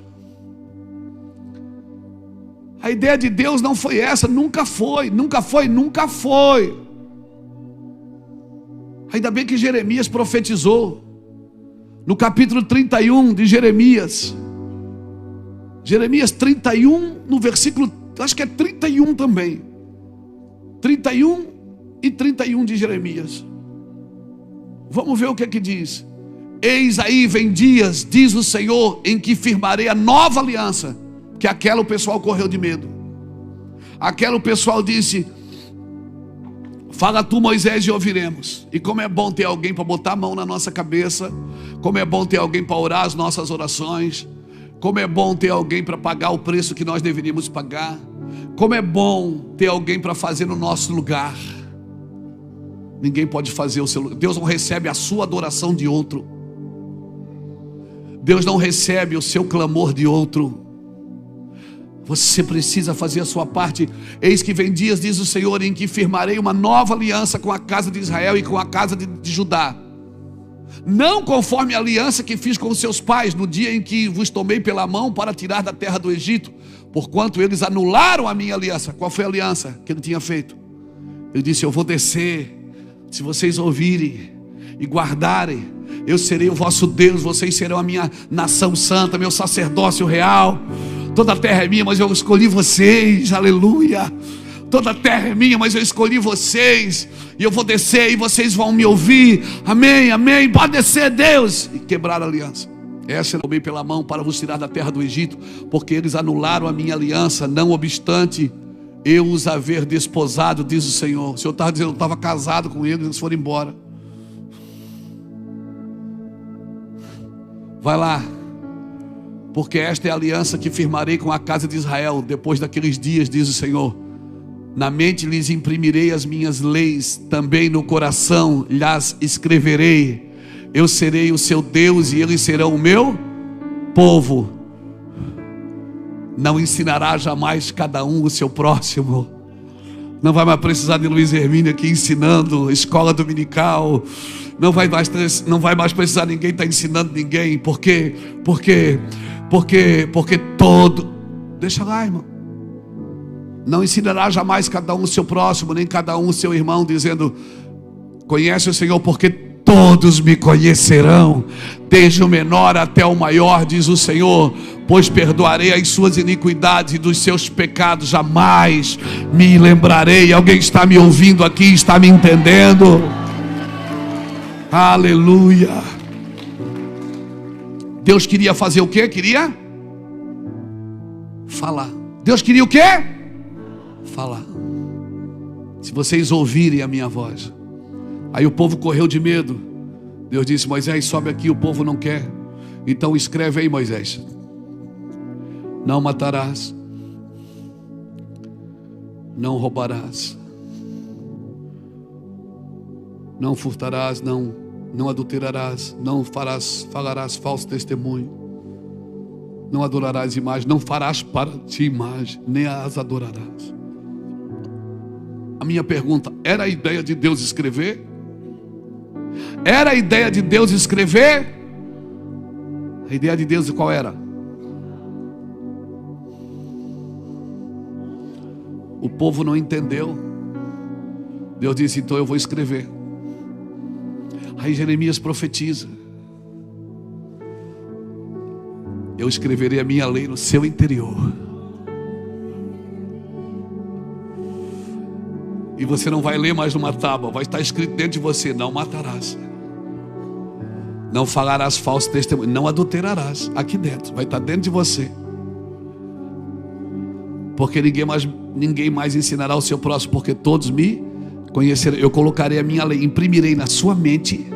A ideia de Deus não foi essa, nunca foi, nunca foi, nunca foi. Ainda bem que Jeremias profetizou. No capítulo 31 de Jeremias. Jeremias 31, no versículo, acho que é 31 também. 31 e 31 de Jeremias. Vamos ver o que é que diz. Eis aí vem dias, diz o Senhor, em que firmarei a nova aliança. Que aquela o pessoal correu de medo. Aquela o pessoal disse: fala tu, Moisés, e ouviremos. E como é bom ter alguém para botar a mão na nossa cabeça. Como é bom ter alguém para orar as nossas orações. Como é bom ter alguém para pagar o preço que nós deveríamos pagar. Como é bom ter alguém para fazer no nosso lugar. Ninguém pode fazer o seu lugar. Deus não recebe a sua adoração de outro. Deus não recebe o seu clamor de outro. Você precisa fazer a sua parte. Eis que vem dias, diz o Senhor, em que firmarei uma nova aliança com a casa de Israel e com a casa de Judá. Não conforme a aliança que fiz com os seus pais no dia em que vos tomei pela mão para tirar da terra do Egito, porquanto eles anularam a minha aliança. Qual foi a aliança que ele tinha feito? Ele disse: eu vou descer, se vocês ouvirem e guardarem, Eu serei o vosso Deus, vocês serão a minha nação santa, meu sacerdócio real. Toda a terra é minha, mas eu escolhi vocês, aleluia. Toda a terra é minha, mas eu escolhi vocês. E eu vou descer e vocês vão me ouvir. Amém, amém. Pode descer, Deus. E quebrar a aliança. Essa eu tomei pela mão para vos tirar da terra do Egito, porque eles anularam a minha aliança. Não obstante eu os haver desposado, diz o Senhor. O Senhor estava dizendo, eu estava casado com eles, eles foram embora. Vai lá, porque esta é a aliança que firmarei com a casa de Israel depois daqueles dias, diz o Senhor. Na mente lhes imprimirei as minhas leis, também no coração lhes escreverei. Eu serei o seu Deus e eles serão o meu povo. Não ensinará jamais cada um o seu próximo. Não vai mais precisar de Luiz Hermínio aqui ensinando, escola dominical. Não vai mais precisar ninguém estar ensinando ninguém. Por quê? Porque todo... Deixa lá, irmão. Não ensinará jamais cada um o seu próximo, nem cada um o seu irmão, dizendo, conhece o Senhor, porque todos me conhecerão, desde o menor até o maior, diz o Senhor, pois perdoarei as suas iniquidades e dos seus pecados jamais me lembrarei. Alguém está me ouvindo aqui, está me entendendo? Aleluia. Deus queria fazer o quê? Queria falar. Deus queria o quê? Falar. Se vocês ouvirem a minha voz. Aí o povo correu de medo. Deus disse, Moisés, sobe aqui, o povo não quer. Então escreve aí, Moisés. Não matarás. Não roubarás. Não furtarás, não adulterarás, não falarás falso testemunho. Não adorarás imagem, não farás para ti imagem, nem as adorarás. A minha pergunta, era a ideia de Deus escrever? Era a ideia de Deus escrever? A ideia de Deus qual era? O povo não entendeu. Deus disse, então eu vou escrever. Aí Jeremias profetiza. Eu escreverei a minha lei no seu interior. E você não vai ler mais numa tábua, vai estar escrito dentro de você, não matarás. Não falarás falso testemunho, não adulterarás. Aqui dentro, vai estar dentro de você. Porque ninguém mais ensinará o seu próximo, porque todos me conhecerão. Eu colocarei a minha lei, imprimirei na sua mente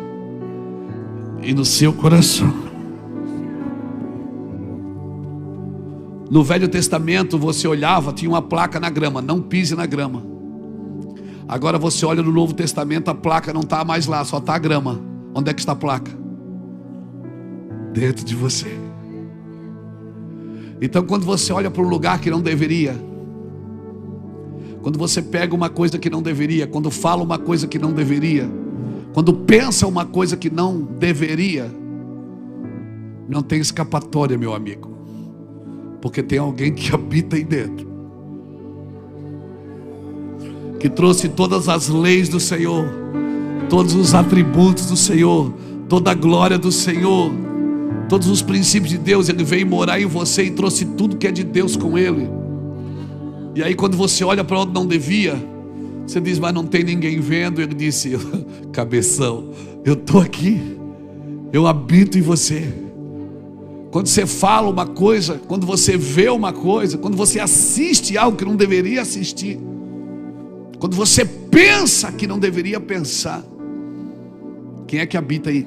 e no seu coração. No Velho Testamento você olhava, tinha uma placa na grama, não pise na grama. Agora você olha no Novo Testamento, a placa não está mais lá, só está a grama. Onde é que está a placa? Dentro de você. Então quando você olha para um lugar que não deveria, quando você pega uma coisa que não deveria, quando fala uma coisa que não deveria, quando pensa uma coisa que não deveria, não tem escapatória, meu amigo, porque tem alguém que habita aí dentro, que trouxe todas as leis do Senhor, todos os atributos do Senhor, toda a glória do Senhor, todos os princípios de Deus. Ele veio morar em você e trouxe tudo que é de Deus com Ele. E aí quando você olha para onde não devia, você diz, mas não tem ninguém vendo. Ele disse, cabeção, eu estou aqui, eu habito em você. Quando você fala uma coisa, quando você vê uma coisa, quando você assiste algo que não deveria assistir, quando você pensa que não deveria pensar, quem é que habita aí?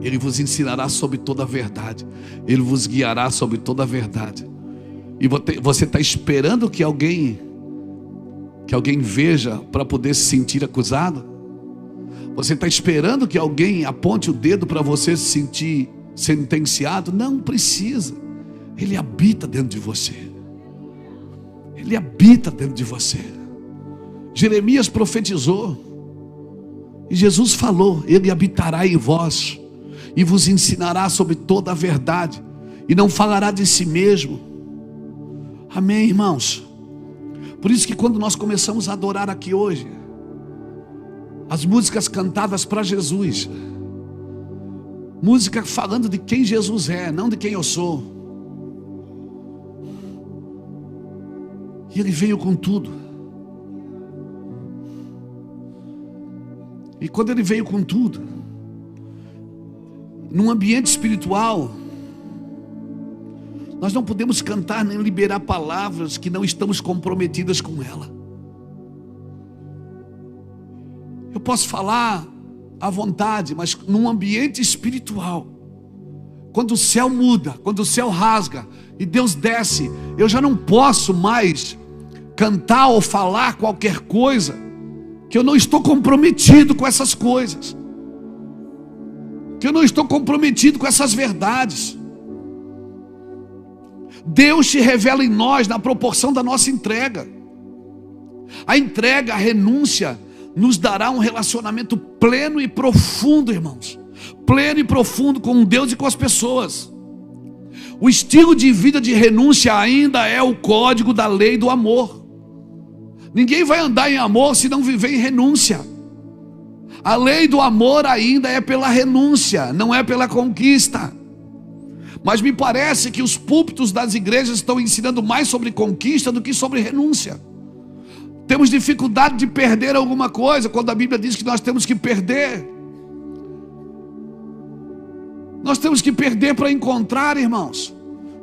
Ele vos ensinará sobre toda a verdade. Ele vos guiará sobre toda a verdade. E você está esperando que alguém veja para poder se sentir acusado? Você está esperando que alguém aponte o dedo para você se sentir sentenciado? Não precisa. Ele habita dentro de você. Ele habita dentro de você. Jeremias profetizou. E Jesus falou, Ele habitará em vós e vos ensinará sobre toda a verdade, e não falará de si mesmo. Amém, irmãos? Por isso que quando nós começamos a adorar aqui hoje, As músicas cantadas para Jesus. Música falando de quem Jesus é, não de quem eu sou. E ele veio com tudo. E quando ele veio com tudo, num ambiente espiritual, nós não podemos cantar nem liberar palavras que não estamos comprometidas com ela. Eu posso falar à vontade, mas num ambiente espiritual, quando o céu muda, quando o céu rasga e Deus desce, eu já não posso mais cantar ou falar qualquer coisa que eu não estou comprometido com essas coisas, que eu não estou comprometido com essas verdades. Deus se revela em nós na proporção da nossa entrega. A entrega, a renúncia nos dará um relacionamento pleno e profundo, irmãos. Pleno e profundo com Deus e com as pessoas. O estilo de vida de renúncia ainda é o código da lei do amor. Ninguém vai andar em amor se não viver em renúncia. A lei do amor ainda é pela renúncia, não é pela conquista. Mas me parece que os púlpitos das igrejas estão ensinando mais sobre conquista do que sobre renúncia. Temos dificuldade de perder alguma coisa, quando a Bíblia diz que nós temos que perder. Nós temos que perder para encontrar, irmãos.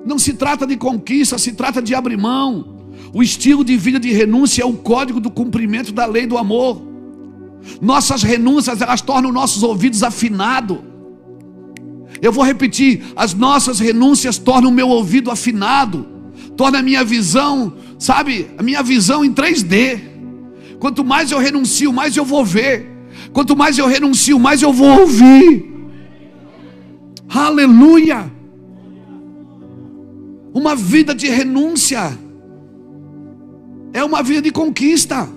Não se trata de conquista, se trata de abrir mão. O estilo de vida de renúncia é o código do cumprimento da lei do amor. Nossas renúncias, elas tornam nossos ouvidos afinados. Eu vou repetir, as nossas renúncias tornam o meu ouvido afinado, torna a minha visão, sabe, a minha visão em 3D. Quanto mais eu renuncio, mais eu vou ver. Quanto mais eu renuncio, mais eu vou ouvir. Aleluia! Uma vida de renúncia é uma vida de conquista.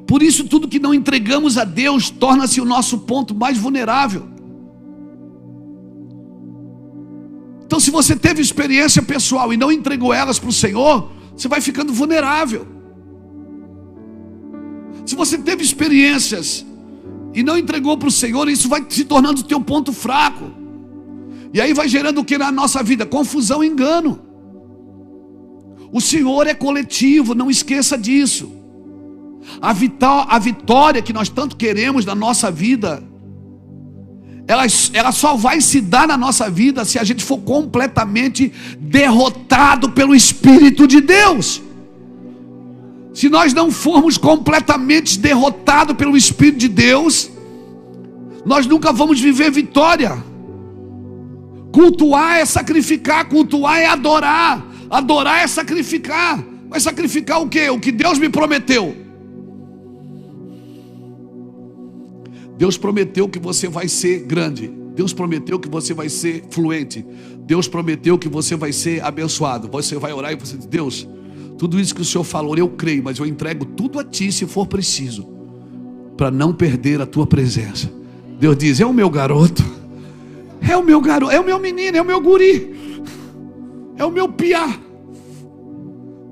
Por isso tudo que não entregamos a Deus torna-se o nosso ponto mais vulnerável. Então, se você teve experiência pessoal e não entregou elas para o Senhor, você vai ficando vulnerável. Se você teve experiências e não entregou para o Senhor, isso vai se tornando o teu ponto fraco. E aí vai gerando o que na nossa vida? Confusão e engano. O Senhor é coletivo, não esqueça disso. A vitória que nós tanto queremos na nossa vida, ela só vai se dar na nossa vida se a gente for completamente derrotado pelo Espírito de Deus. Se nós não formos completamente derrotados pelo Espírito de Deus, nós nunca vamos viver vitória. Cultuar é sacrificar, cultuar é adorar, adorar é sacrificar. Vai sacrificar o quê? O que Deus me prometeu. Deus prometeu que você vai ser grande. Deus prometeu que você vai ser fluente. Deus prometeu que você vai ser abençoado. Você vai orar e você diz: Deus, tudo isso que o Senhor falou, eu creio, mas eu entrego tudo a Ti se for preciso, para não perder a Tua presença. Deus diz: é o meu garoto, é o meu garoto, é o meu menino, é o meu guri, é o meu piá.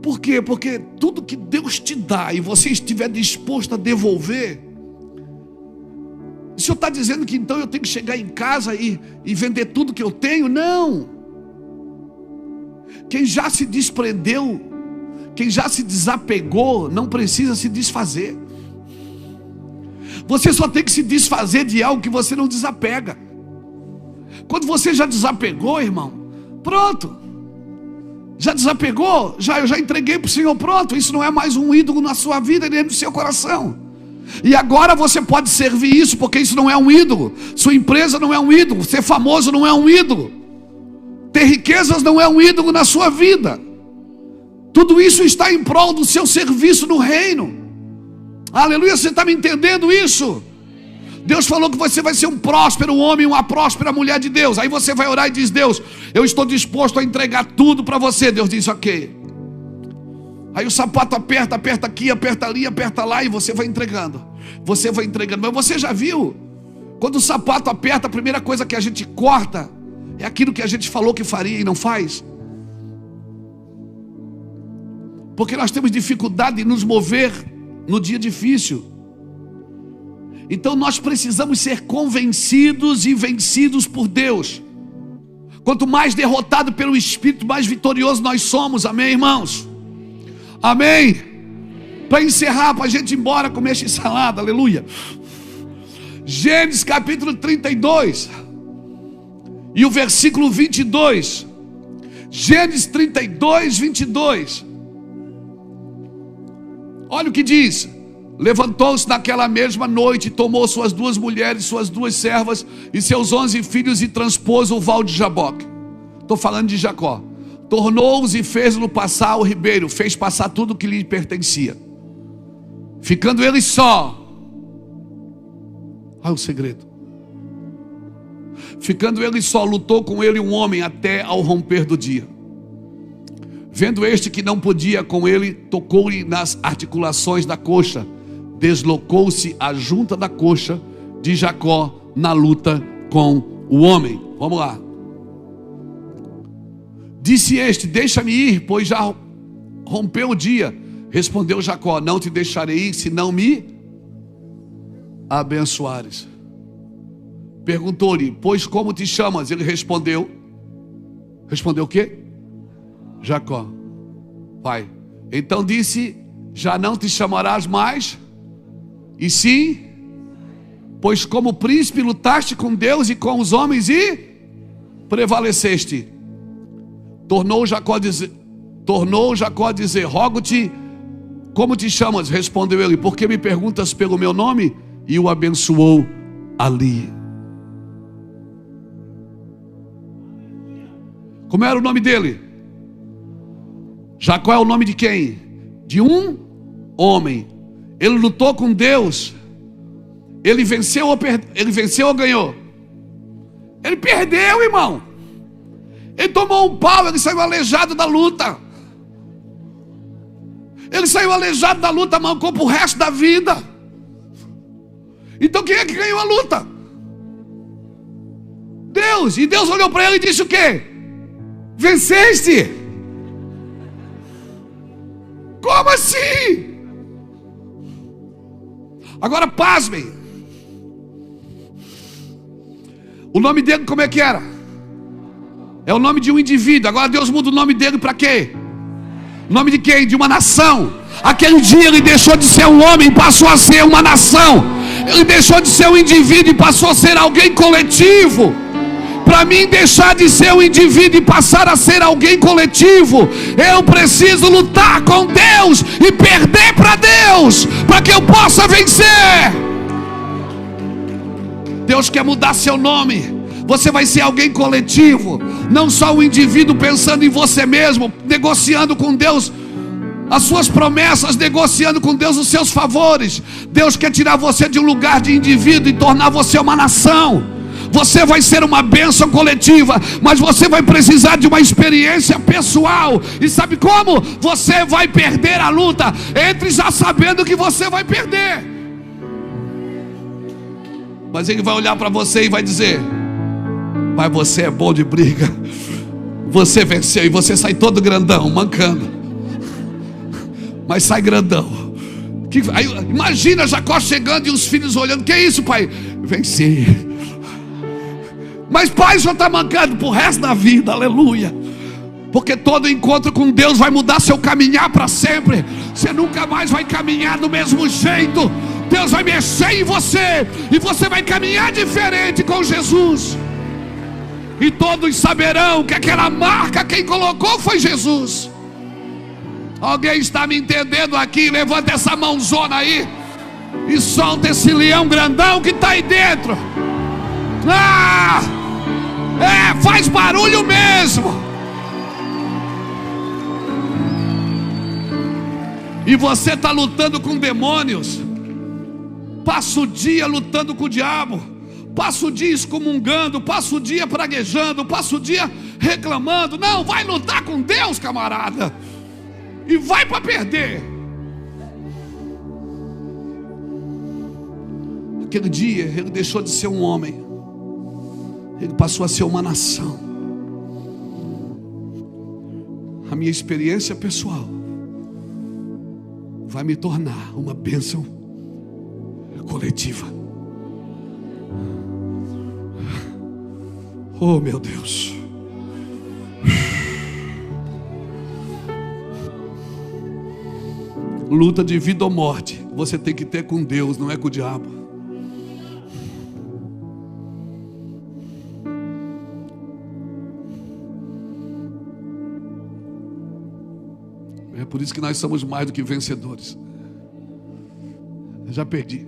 Por quê? Porque tudo que Deus te dá e você estiver disposto a devolver, o Senhor está dizendo que então eu tenho que chegar em casa e vender tudo que eu tenho? Não. Quem já se desprendeu, quem já se desapegou, não precisa se desfazer. Você só tem que se desfazer de algo que você não desapega. Quando você já desapegou, irmão, pronto. Já desapegou? Eu já entreguei para o Senhor, pronto. Isso não é mais um ídolo na sua vida, nem no seu coração. E agora você pode servir isso, porque isso não é um ídolo. Sua empresa não é um ídolo. Ser famoso não é um ídolo. Ter riquezas não é um ídolo na sua vida. Tudo isso está em prol do seu serviço no reino. Aleluia, você está me entendendo isso? Deus falou que você vai ser um próspero homem, uma próspera mulher de Deus. Aí você vai orar e diz: Deus, eu estou disposto a entregar tudo para você. Deus diz: ok. Aí o sapato aperta aqui, aperta ali, aperta lá, e você vai entregando. Você vai entregando. Mas você já viu? Quando o sapato aperta, a primeira coisa que a gente corta é aquilo que a gente falou que faria e não faz. Porque nós temos dificuldade de nos mover no dia difícil. Então nós precisamos ser convencidos e vencidos por Deus. Quanto mais derrotado pelo Espírito, mais vitorioso nós somos. Amém, irmãos? Amém? Para encerrar, para a gente ir embora comer essa salada, aleluia. Gênesis capítulo 32 e o versículo 22. Gênesis 32, 22. Olha o que diz: levantou-se naquela mesma noite, tomou suas 2 mulheres, suas 2 servas e seus 11 filhos e transpôs o val de Jaboque. Estou falando de Jacó. Tornou-os e fez-no passar o ribeiro, fez passar tudo o que lhe pertencia. Ficando ele só. Olha o segredo. Ficando ele só, lutou com ele um homem até ao romper do dia. Vendo este que não podia com ele, tocou-lhe nas articulações da coxa. Deslocou-se a junta da coxa de Jacó na luta com o homem. Vamos lá. Disse este: deixa-me ir, pois já rompeu o dia. Respondeu Jacó: não te deixarei ir, se não me abençoares. Perguntou-lhe: pois como te chamas? Ele respondeu o quê? Jacó. Pai. Então disse: já não te chamarás mais, e sim, pois como príncipe lutaste com Deus e com os homens e prevaleceste. Tornou Jacó a dizer: rogo-te, como te chamas? Respondeu ele: por que me perguntas pelo meu nome? E o abençoou ali. Como era o nome dele? Jacó é o nome de quem? De um homem. Ele lutou com Deus. Ele venceu ou ganhou? Ele perdeu, irmão. Ele tomou um pau, ele saiu aleijado da luta. Ele saiu aleijado da luta, mancou pro resto da vida. Então quem é que ganhou a luta? Deus. E Deus olhou para ele e disse o quê? Venceste. Como assim? Agora pasmem. O nome dele como é que era? É o nome de um indivíduo. Agora Deus muda o nome dele para quê? O nome de quem? De uma nação. Aquele dia ele deixou de ser um homem e passou a ser uma nação. Ele deixou de ser um indivíduo e passou a ser alguém coletivo. Para mim deixar de ser um indivíduo e passar a ser alguém coletivo, eu preciso lutar com Deus e perder para Deus, para que eu possa vencer. Deus quer mudar seu nome. Você vai ser alguém coletivo, não só um indivíduo pensando em você mesmo, negociando com Deus as suas promessas, negociando com Deus os seus favores. Deus quer tirar você de um lugar de indivíduo e tornar você uma nação. Você vai ser uma bênção coletiva, mas você vai precisar de uma experiência pessoal. E sabe como? Você vai perder a luta. Entre já sabendo que você vai perder. Mas Ele vai olhar para você e vai dizer: mas você é bom de briga. Você venceu e você sai todo grandão, mancando. Mas sai grandão. Aí, imagina Jacó chegando e os filhos olhando: que é isso, pai? Venci. Mas pai, já está mancando pro resto da vida, aleluia. Porque todo encontro com Deus vai mudar seu caminhar para sempre. Você nunca mais vai caminhar do mesmo jeito. Deus vai mexer em você e você vai caminhar diferente com Jesus. E todos saberão que aquela marca quem colocou foi Jesus. Alguém está me entendendo aqui? Levanta essa mãozona aí e solta esse leão grandão que está aí dentro. Faz barulho mesmo. E você está lutando com demônios. Passa o dia lutando com o diabo. Passa o dia excomungando. Passa o dia praguejando. Passa o dia reclamando. Não, vai lutar com Deus, camarada. E vai para perder. Aquele dia ele deixou de ser um homem. Ele passou a ser uma nação. A minha experiência pessoal vai me tornar uma bênção coletiva. Oh, meu Deus. Luta de vida ou morte você tem que ter com Deus, não é com o diabo. É por isso que nós somos mais do que vencedores. Eu já perdi.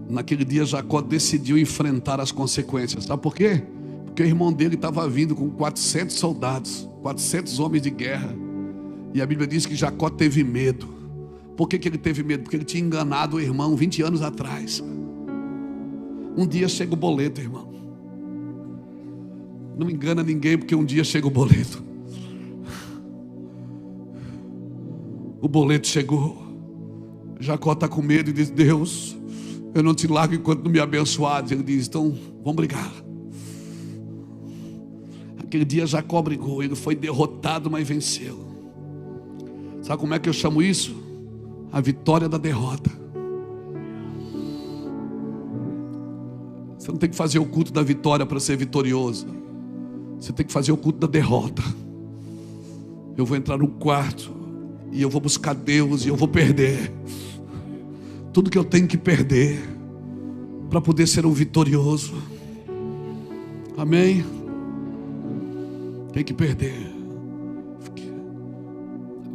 Naquele dia Jacó decidiu enfrentar as consequências. Sabe por quê? Porque o irmão dele estava vindo com 400 soldados, 400 homens de guerra. E a Bíblia diz que Jacó teve medo. Por que ele teve medo? Porque ele tinha enganado o irmão 20 anos atrás. Um dia chega o boleto, irmão. Não engana ninguém, porque um dia chega o boleto. O boleto chegou. Jacó está com medo e diz: Deus, eu não te largo enquanto não me abençoares. Ele diz: então vamos brigar. Aquele dia Jacó brigou. Ele foi derrotado, mas venceu. Sabe como é que eu chamo isso? A vitória da derrota. Você não tem que fazer o culto da vitória para ser vitorioso. Você tem que fazer o culto da derrota. Eu vou entrar no quarto e eu vou buscar Deus e eu vou perder tudo que eu tenho que perder para poder ser um vitorioso. Amém? Tem que perder.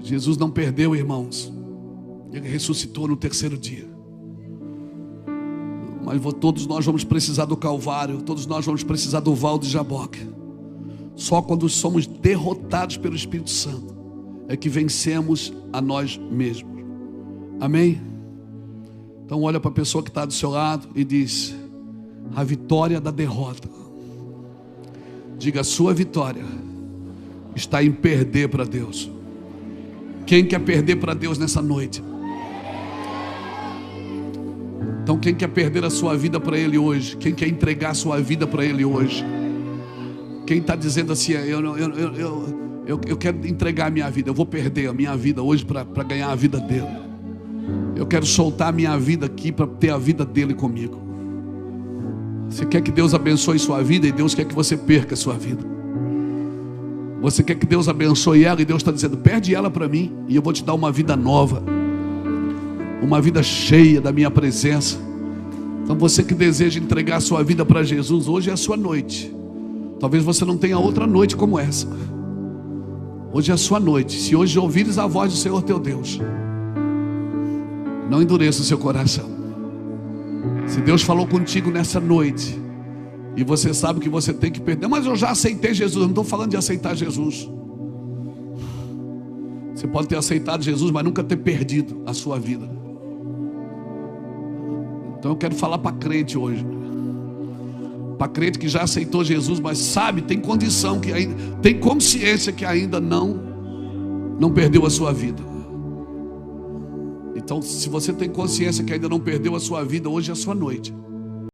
Jesus não perdeu, irmãos. Ele ressuscitou no terceiro dia. Mas todos nós vamos precisar do Calvário. Todos nós vamos precisar do Val de Jaboque. Só quando somos derrotados pelo Espírito Santo é que vencemos a nós mesmos. Amém? Então olha para a pessoa que está do seu lado e diz: a vitória da derrota. Diga: a sua vitória está em perder para Deus. Quem quer perder para Deus nessa noite? Então quem quer perder a sua vida para Ele hoje? Quem quer entregar a sua vida para Ele hoje? Quem está dizendo assim: eu quero entregar a minha vida, eu vou perder a minha vida hoje para ganhar a vida dele. Eu quero soltar a minha vida aqui para ter a vida dele comigo. Você quer que Deus abençoe sua vida e Deus quer que você perca a sua vida. Você quer que Deus abençoe ela e Deus está dizendo: perde ela para mim e eu vou te dar uma vida nova, uma vida cheia da minha presença. Então você que deseja entregar a sua vida para Jesus, hoje é a sua noite. Talvez você não tenha outra noite como essa. Hoje é a sua noite. Se hoje ouvires a voz do Senhor teu Deus, não endureça o seu coração. Se Deus falou contigo nessa noite e você sabe que você tem que perder: mas eu já aceitei Jesus. Eu não estou falando de aceitar Jesus. Você pode ter aceitado Jesus, mas nunca ter perdido a sua vida. Então eu quero falar para crente hoje, para crente que já aceitou Jesus, mas sabe, tem condição, que ainda tem consciência que ainda não perdeu a sua vida. Então, se você tem consciência que ainda não perdeu a sua vida, hoje é a sua noite.